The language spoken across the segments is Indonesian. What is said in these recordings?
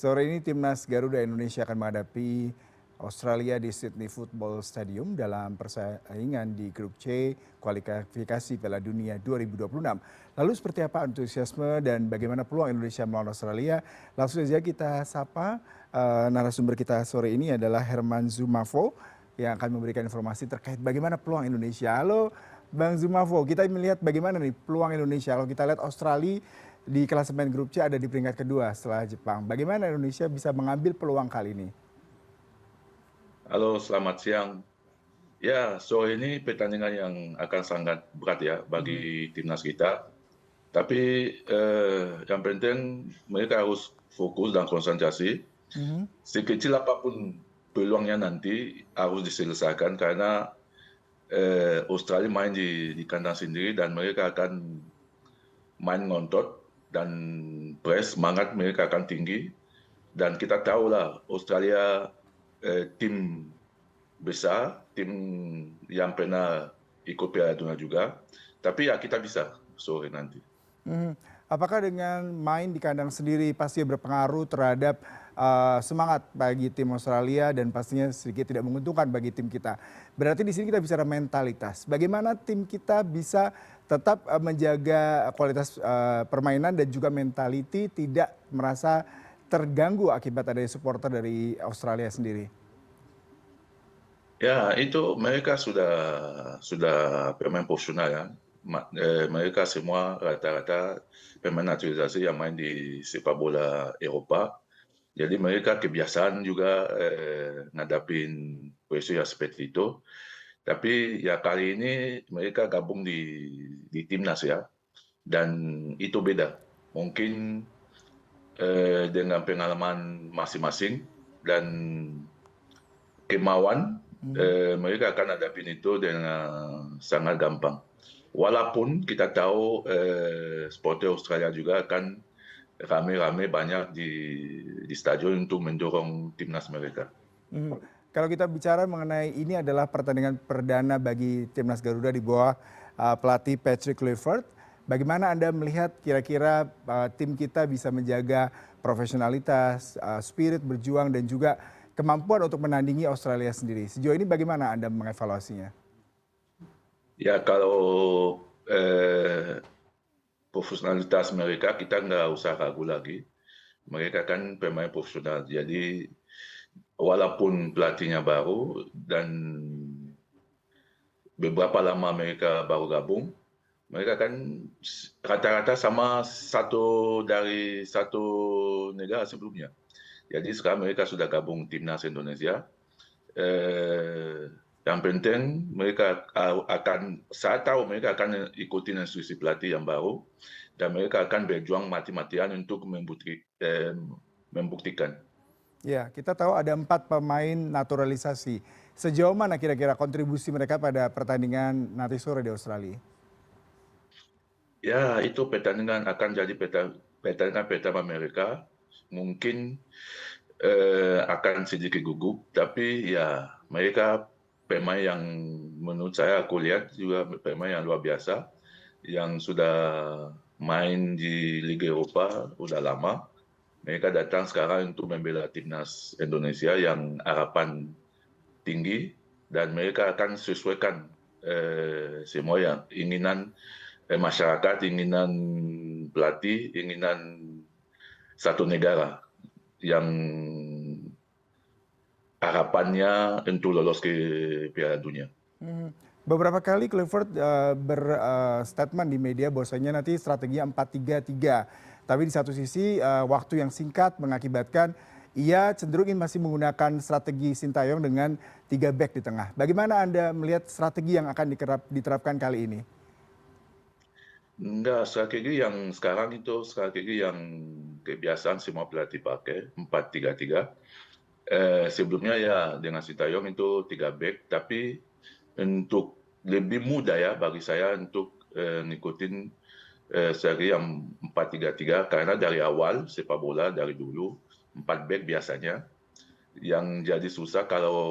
Sore ini timnas Garuda Indonesia akan menghadapi Australia di Sydney Football Stadium dalam persaingan di grup C kualifikasi Piala Dunia 2026. Lalu seperti apa antusiasme dan bagaimana peluang Indonesia melawan Australia? Langsung saja kita sapa narasumber kita sore ini adalah Herman Zumafo yang akan memberikan informasi terkait bagaimana peluang Indonesia. Halo Bang Zumafo, kita melihat bagaimana nih peluang Indonesia. Kalau kita lihat Australia di klasemen grup C ada di peringkat kedua setelah Jepang. Bagaimana Indonesia bisa mengambil peluang kali ini? Halo, selamat siang. Ya, sore ini pertandingan yang akan sangat berat ya bagi timnas kita. Tapi yang penting mereka harus fokus dan konsentrasi. Mhm. Sekecil apapun peluangnya nanti harus diselesaikan karena Australia main di kandang sendiri dan mereka akan main ngontot dan press semangat mereka akan tinggi. Dan kita tahu lah Australia tim besar, tim yang pernah ikut Piala Dunia juga. Tapi ya kita bisa sore nanti. Mhm. Apakah dengan main di kandang sendiri pasti berpengaruh terhadap semangat bagi tim Australia dan pastinya sedikit tidak menguntungkan bagi tim kita. Berarti di sini kita bicara mentalitas. Bagaimana tim kita bisa tetap menjaga kualitas permainan dan juga mentality tidak merasa terganggu akibat adanya supporter dari Australia sendiri. Ya, itu mereka sudah pemain profesional ya. Mereka semua rata-rata pemain naturalisasi yang main di sepak bola Eropa. Jadi mereka kebiasaan juga ngadapin pressure yang seperti itu. Tapi ya kali ini mereka gabung di timnas ya. Dan itu beda. Mungkin dengan pengalaman masing-masing dan kemauan, mereka akan hadapin itu dengan sangat gampang. Walaupun kita tahu supporter Australia juga akan rame-rame banyak di stadion untuk mendorong timnas mereka. Mhm. Kalau kita bicara mengenai ini adalah pertandingan perdana bagi timnas Garuda di bawah pelatih Patrick Kluivert. Bagaimana Anda melihat kira-kira tim kita bisa menjaga profesionalitas, spirit berjuang dan juga kemampuan untuk menandingi Australia sendiri. Sejauh ini bagaimana Anda mengevaluasinya? Ya kalau profesionalitas mereka kita nggak usah ragu lagi. Mereka kan pemain profesional. Jadi walaupun pelatihnya baru dan beberapa lama mereka baru gabung, mereka kan rata-rata sama dari satu negara sebelumnya. Jadi sekarang mereka sudah gabung timnas Indonesia. Eh, yang penting mereka saya tahu mereka akan ikuti instruksi pelatih yang baru dan mereka akan berjuang mati-matian untuk membuktikan. Ya, kita tahu ada 4 pemain naturalisasi. Sejauh mana kira-kira kontribusi mereka pada pertandingan nanti sore di Australia? Ya, itu pertandingan akan jadi pertandingan pertama mereka. Mungkin akan sedikit gugup, tapi ya mereka pemain yang menurut saya aku lihat juga pemain yang luar biasa, yang sudah main di Liga Eropa udah lama. Mereka datang sekarang untuk membela timnas Indonesia yang harapan tinggi dan mereka akan sesuaikan semua yang inginan masyarakat, inginan pelatih, inginan satu negara yang harapannya untuk lolos ke Piala Dunia. Mhm. Beberapa kali Clifford berstatement di media bahwasanya nanti strateginya 4-3-3. Tapi di satu sisi waktu yang singkat mengakibatkan ia cenderung ingin masih menggunakan strategi Sintayong dengan 3 back di tengah. Bagaimana Anda melihat strategi yang akan diterapkan kali ini? Enggak, strategi yang sekarang itu strategi yang kebiasaan semua pelatih pakai, 4-3-3. Sebelumnya ya dengan Sintayong itu 3 back, tapi untuk lebih mudah ya bagi saya untuk ngikutin strategi yang 4-3-3 karena dari awal sepak bola dari dulu 4 back biasanya. Yang jadi susah kalau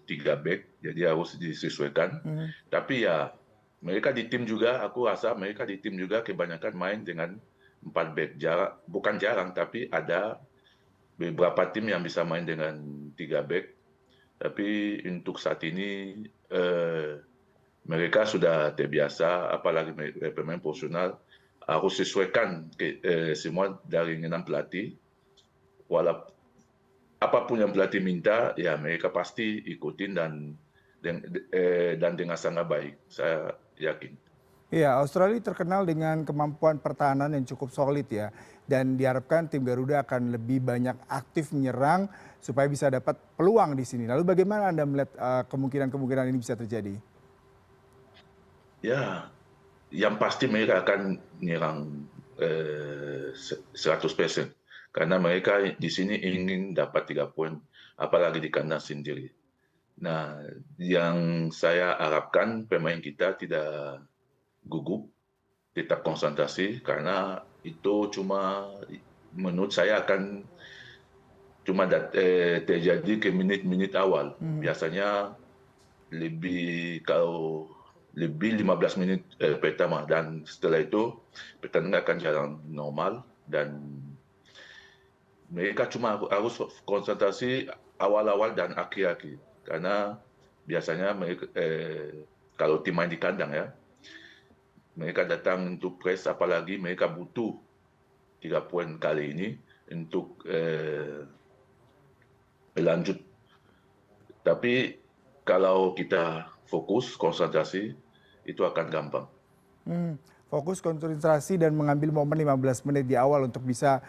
3 back, jadi harus disesuaikan. Mhm. Tapi ya mereka di tim juga, aku rasa mereka di tim juga kebanyakan main dengan 4 back. Bukan jarang, tapi ada beberapa tim yang bisa main dengan 3 back, tapi untuk saat ini mereka sudah terbiasa, apalagi pemain profesional harus sesuaikan semua dari enam pelatih. Walaupun apapun yang pelatih minta, ya mereka pasti ikutin dan dengan sangat baik. Saya yakin. Iya, Australia terkenal dengan kemampuan pertahanan yang cukup solid ya. Dan diharapkan tim Garuda akan lebih banyak aktif menyerang supaya bisa dapat peluang di sini. Lalu bagaimana Anda melihat kemungkinan-kemungkinan ini bisa terjadi? Ya, yang pasti mereka akan menyerang 100%. Karena mereka di sini ingin dapat 3 poin, apalagi di kandang sendiri. Nah, yang saya harapkan pemain kita tidak gugup, tetap konsentrasi, karena itu cuma menurut saya akan cuma terjadi ke menit-menit awal. Biasanya kalau lebih 15 menit pertama, dan setelah itu pertandingan akan jalan normal, dan mereka cuma harus konsentrasi awal-awal dan akhir-akhir. Karena biasanya mereka, kalau tim main di kandang ya, mereka datang untuk press, apalagi mereka butuh 3 poin kali ini untuk berlanjut. Tapi kalau kita fokus, konsentrasi, itu akan gampang. Fokus konsentrasi dan mengambil momen 15 menit di awal untuk bisa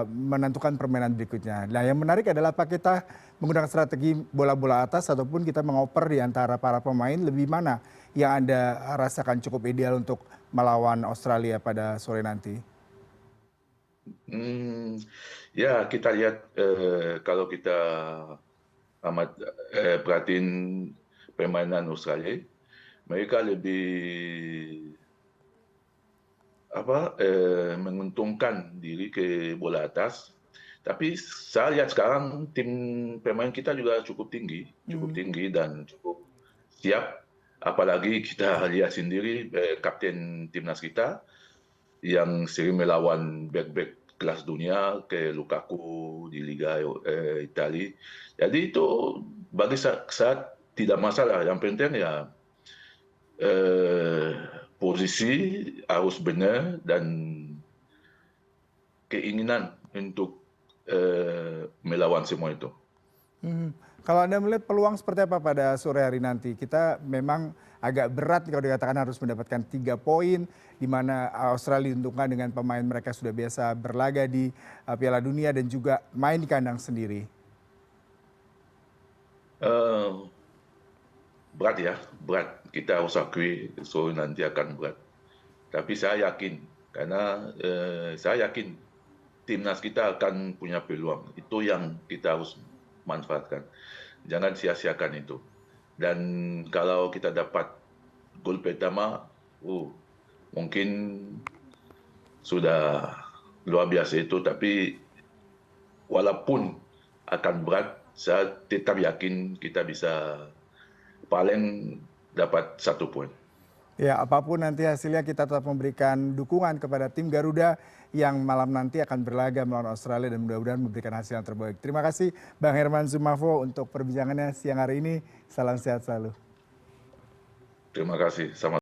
menentukan permainan berikutnya. Nah, yang menarik adalah apa kita menggunakan strategi bola-bola atas ataupun kita mengoper di antara para pemain, lebih mana yang Anda rasakan cukup ideal untuk melawan Australia pada sore nanti? Hmm, ya, kita lihat kalau kita amat perhatiin permainan Australia, mereka lebih menguntungkan diri ke bola atas. Tapi saya lihat sekarang tim pemain kita juga cukup tinggi dan cukup siap. Apalagi kita lihat sendiri kapten timnas kita yang sering melawan back-back kelas dunia ke Lukaku di Liga Italia. Jadi itu bagi saya tidak masalah. Yang penting ya posisi harus benar dan keinginan untuk melawan semua itu. Mhm. Kalau Anda melihat peluang seperti apa pada sore hari nanti? Kita memang agak berat kalau dikatakan harus mendapatkan 3 poin, di mana Australia diuntungkan dengan pemain mereka sudah biasa berlaga di Piala Dunia dan juga main di kandang sendiri. Eh, Berat ya, berat. Kita harus akui sore nanti akan berat. Tapi saya yakin, karena saya yakin timnas kita akan punya peluang. Itu yang kita harus manfaatkan. Jangan sia-siakan itu. Dan kalau kita dapat gol pertama, mungkin sudah luar biasa itu. Tapi walaupun akan berat, saya tetap yakin kita bisa paling dapat 1 poin. Ya, apapun nanti hasilnya kita tetap memberikan dukungan kepada tim Garuda yang malam nanti akan berlaga melawan Australia dan mudah-mudahan memberikan hasil yang terbaik. Terima kasih Bang Herman Zumafo untuk perbincangannya siang hari ini. Salam sehat selalu. Terima kasih. Sama